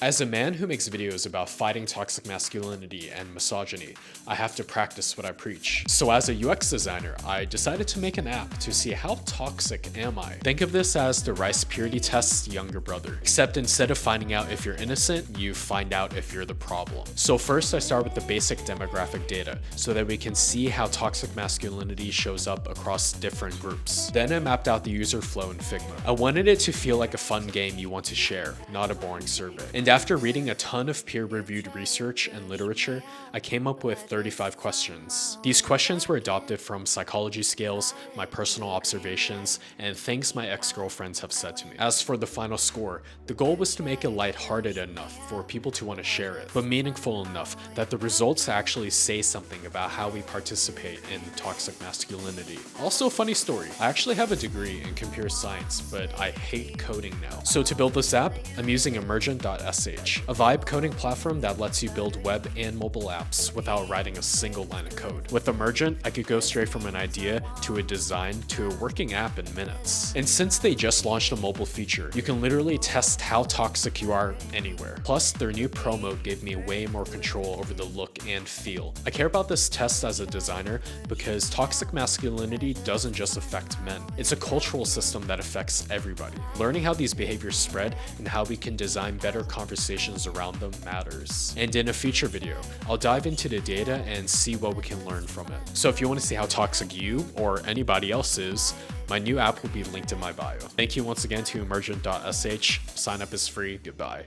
As a man who makes videos about fighting toxic masculinity and misogyny, I have to practice what I preach. So as a UX designer, I decided to make an app to see how toxic am I. Think of this as the rice purity test's younger brother, except instead of finding out if you're innocent, you find out if you're the problem. So first I start with the basic demographic data so that we can see how toxic masculinity shows up across different groups. Then I mapped out the user flow in Figma. I wanted it to feel like a fun game you want to share, not a boring survey. And after reading a ton of peer-reviewed research and literature, I came up with 35 questions. These questions were adopted from psychology scales, my personal observations, and things my ex-girlfriends have said to me. As for the final score, the goal was to make it lighthearted enough for people to want to share it, but meaningful enough that the results actually say something about how we participate in toxic masculinity. Also, funny story, I actually have a degree in computer science, but I hate coding now. So to build this app, I'm using emergent.sh, a vibe coding platform that lets you build web and mobile apps without writing a single line of code. With Emergent, I could go straight from an idea to a design to a working app in minutes. And since they just launched a mobile feature, you can literally test how toxic you are anywhere. Plus, their new pro mode gave me way more control over the look and feel. I care about this test as a designer because toxic masculinity doesn't just affect men. It's a cultural system that affects everybody. Learning how these behaviors spread and how we can design better conversations around them matters. And in a future video, I'll dive into the data and see what we can learn from it. So if you want to see how toxic you or anybody else is, my new app will be linked in my bio. Thank you once again to emergent.sh. Sign up is free. Goodbye.